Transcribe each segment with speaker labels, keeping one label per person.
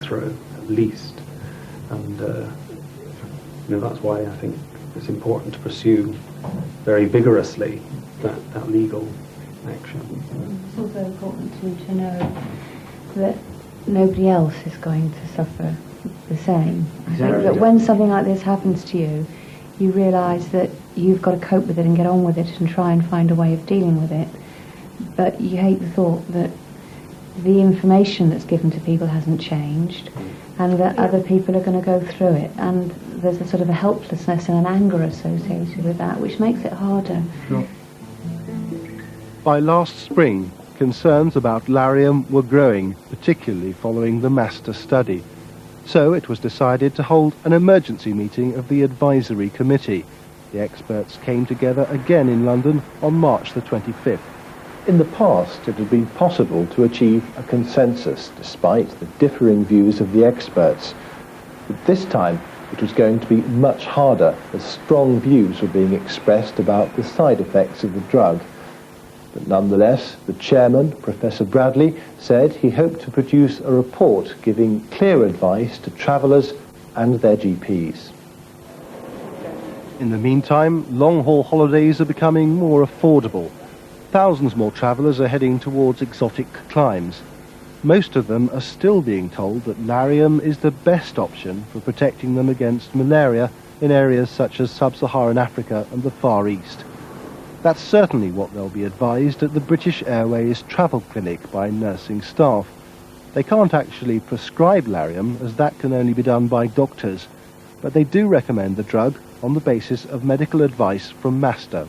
Speaker 1: through, at least. And that's why I think it's important to pursue very vigorously that legal action.
Speaker 2: It's also important to know that nobody else is going to suffer the same. I think that when something like this happens to you, you realise that you've got to cope with it and get on with it and try and find a way of dealing with it. But you hate the thought that the information that's given to people hasn't changed, and that other people are going to go through it. And there's a sort of a helplessness and an anger associated with that, which makes it harder.
Speaker 3: Sure. By last spring, concerns about Lariam were growing, particularly following the MASTA study. So it was decided to hold an emergency meeting of the advisory committee. The experts came together again in London on March the 25th.
Speaker 4: In the past, it had been possible to achieve a consensus despite the differing views of the experts. But this time, it was going to be much harder as strong views were being expressed about the side effects of the drug. But nonetheless, the chairman, Professor Bradley, said he hoped to produce a report giving clear advice to travellers and their GPs.
Speaker 3: In the meantime, long-haul holidays are becoming more affordable. Thousands more travellers are heading towards exotic climes. Most of them are still being told that Lariam is the best option for protecting them against malaria in areas such as sub-Saharan Africa and the Far East. That's certainly what they'll be advised at the British Airways Travel Clinic by nursing staff. They can't actually prescribe Lariam, as that can only be done by doctors, but they do recommend the drug on the basis of medical advice from MASTA.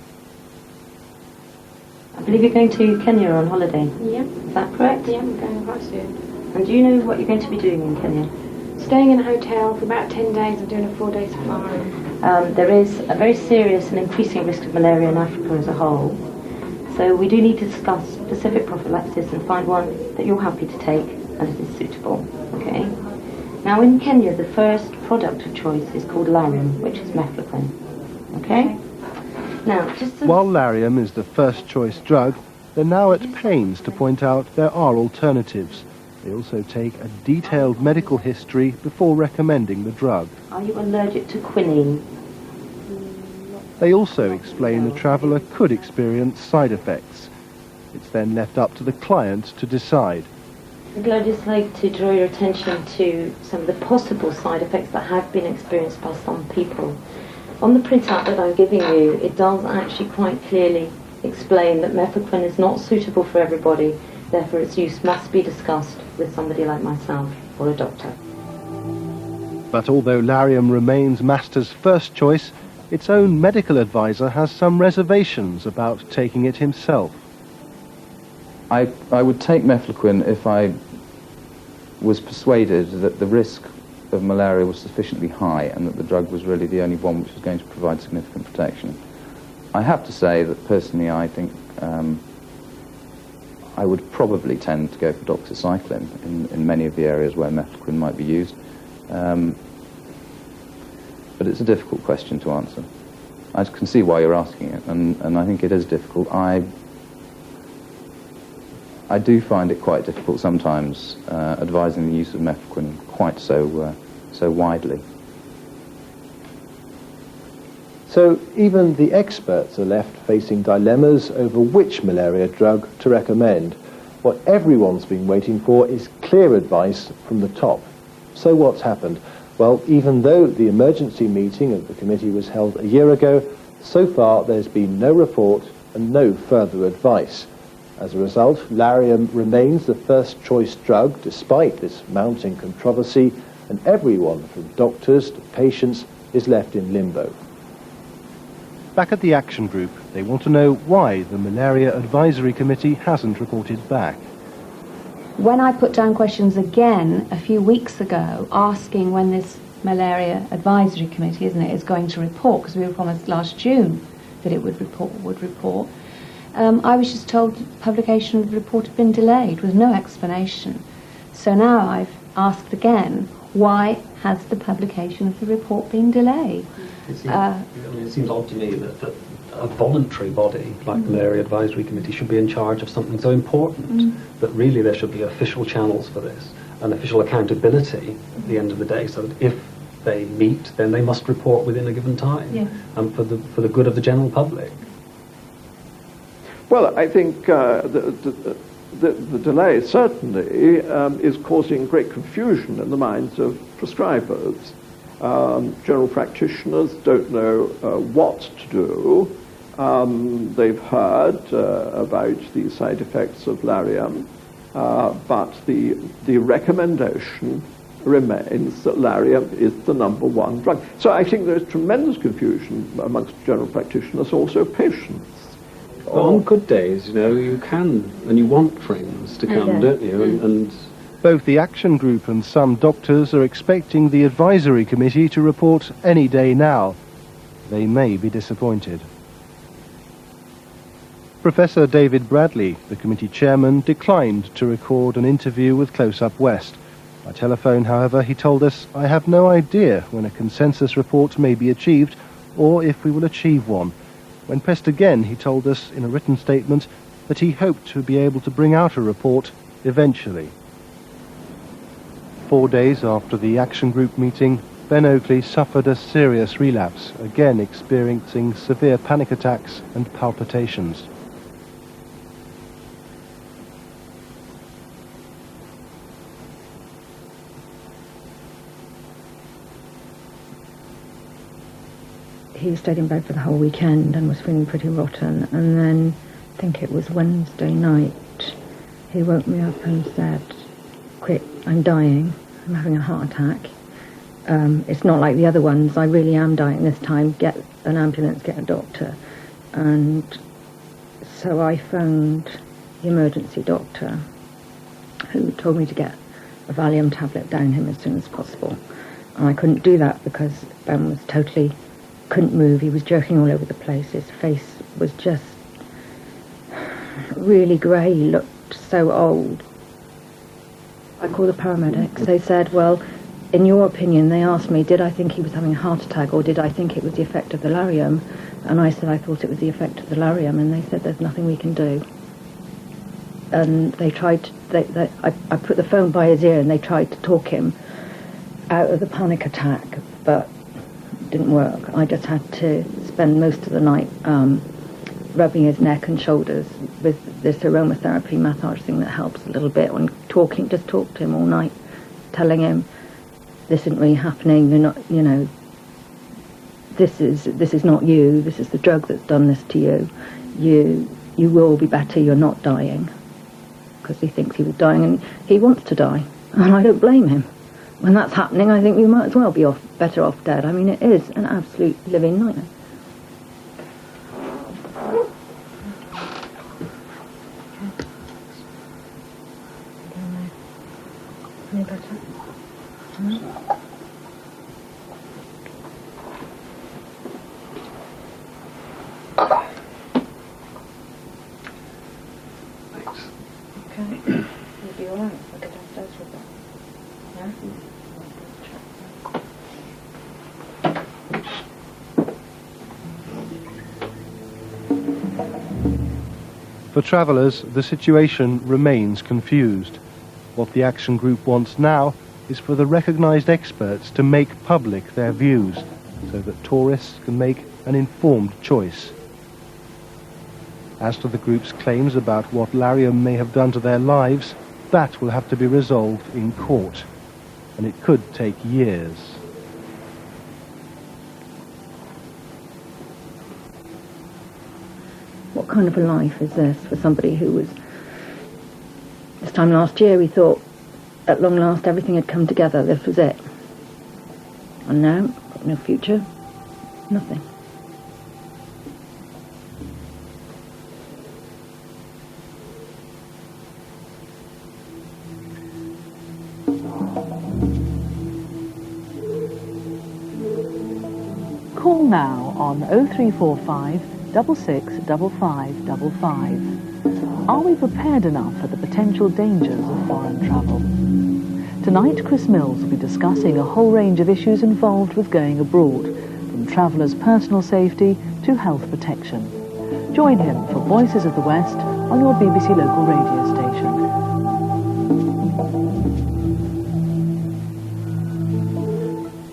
Speaker 5: I believe you're going to Kenya on holiday.
Speaker 6: Yeah.
Speaker 5: Is that correct?
Speaker 6: Yeah, I'm going quite soon.
Speaker 5: And do you know what you're going to be doing in Kenya?
Speaker 6: Staying in a hotel for about 10 days and doing a 4-day safari.
Speaker 5: There is a very serious and increasing risk of malaria in Africa as a whole. So we do need to discuss specific prophylaxis and find one that you're happy to take and it is suitable. Okay. Now in Kenya, the first product of choice is called Lariam, which is Mefloquine. Okay. Now,
Speaker 3: While Lariam is the first choice drug, they're now at pains to point out there are alternatives. They also take a detailed medical history before recommending the drug.
Speaker 5: Are you allergic to quinine?
Speaker 3: They also explain the traveller could experience side effects. It's then left up to the client to decide.
Speaker 5: I'd just like to draw your attention to some of the possible side effects that have been experienced by some people. On the printout that I'm giving you, it does actually quite clearly explain that Mefloquine is not suitable for everybody, therefore its use must be discussed with somebody like myself or a doctor.
Speaker 3: But although Lariam remains MASTA's first choice, its own medical advisor has some reservations about taking it himself.
Speaker 7: I would take Mefloquine if I was persuaded that the risk of malaria was sufficiently high and that the drug was really the only one which was going to provide significant protection. I have to say that personally I think I would probably tend to go for doxycycline in many of the areas where Mefloquine might be used. But it's a difficult question to answer. I can see why you're asking it, and I think it is difficult. I do find it quite difficult sometimes advising the use of Mefloquine quite so widely.
Speaker 4: So even the experts are left facing dilemmas over which malaria drug to recommend. What everyone's been waiting for is clear advice from the top. So what's happened? Well, even though the emergency meeting of the committee was held a year ago, so far there's been no report and no further advice. As a result, Lariam remains the first choice drug despite this mounting controversy, and everyone from doctors to patients is left in limbo.
Speaker 3: Back at the Action Group, they want to know why the Malaria Advisory Committee hasn't reported back.
Speaker 2: When I put down questions again a few weeks ago, asking when this Malaria Advisory Committee, isn't it, is going to report, because we were promised last June that it would report, I was just told the publication of the report had been delayed with no explanation. So now I've asked again, why has the publication of the report been delayed?
Speaker 1: It seems odd to me that a voluntary body like the Malaria Advisory Committee should be in charge of something so important, but really there should be official channels for this. an official accountability at the end of the day, so that if they meet, then they must report within a given time, and for the good of the general public.
Speaker 8: Well, I think the delay certainly is causing great confusion in the minds of prescribers. General practitioners don't know what to do. They've heard about the side effects of Lariam, but the recommendation remains that Lariam is the #1 drug. So I think there's tremendous confusion amongst general practitioners, also patients.
Speaker 1: But on good days, you can, and you want friends to come, don't you? And
Speaker 3: both the action group and some doctors are expecting the advisory committee to report any day now. They may be disappointed. Professor David Bradley, the committee chairman, declined to record an interview with Close Up West. By telephone, however, he told us, "I have no idea when a consensus report may be achieved or if we will achieve one." When pressed again, he told us in a written statement that he hoped to be able to bring out a report eventually. 4 days after the action group meeting, Ben Oakley suffered a serious relapse, again experiencing severe panic attacks and palpitations.
Speaker 2: He stayed in bed for the whole weekend and was feeling pretty rotten, and then I think it was Wednesday night he woke me up and said, "Quick, I'm dying, I'm having a heart attack. It's not like the other ones, I really am dying this time, get an ambulance, get a doctor." And so I phoned the emergency doctor, who told me to get a Valium tablet down him as soon as possible. And I couldn't do that because Ben was couldn't move, he was jerking all over the place, his face was just really grey, he looked so old. I called the paramedics. They said, "Well, in your opinion," they asked me, "did I think he was having a heart attack or did I think it was the effect of the Lariam?" And I said I thought it was the effect of the Lariam, and they said there's nothing we can do. And they tried I put the phone by his ear and they tried to talk him out of the panic attack, but it didn't work. I just had to spend most of the night rubbing his neck and shoulders with this aromatherapy massage thing that helps a little bit, and just talk to him all night, telling him this isn't really happening, you're not, this is not you, this is the drug that's done this to you. You will be better, you're not dying. Because he thinks he was dying and he wants to die, and I don't blame him. When that's happening, I think you might as well be better off dead. I mean, it is an absolute living nightmare. Any better?
Speaker 1: thanks.
Speaker 2: Okay. You'll be alright. I'll get downstairs with that. Yeah?
Speaker 3: For travellers, the situation remains confused. What the action group wants now is for the recognised experts to make public their views, so that tourists can make an informed choice. As to the group's claims about what Lariam may have done to their lives, that will have to be resolved in court, and it could take years.
Speaker 2: What kind of a life is this for somebody who was... This time last year we thought, at long last, everything had come together, this was it. And now, got no future, nothing.
Speaker 9: Call now on 0345 665555. Are we prepared enough for the potential dangers of foreign travel? Tonight, Chris Mills will be discussing a whole range of issues involved with going abroad, from travellers' personal safety to health protection. Join him for Voices of the West on your BBC local radio station.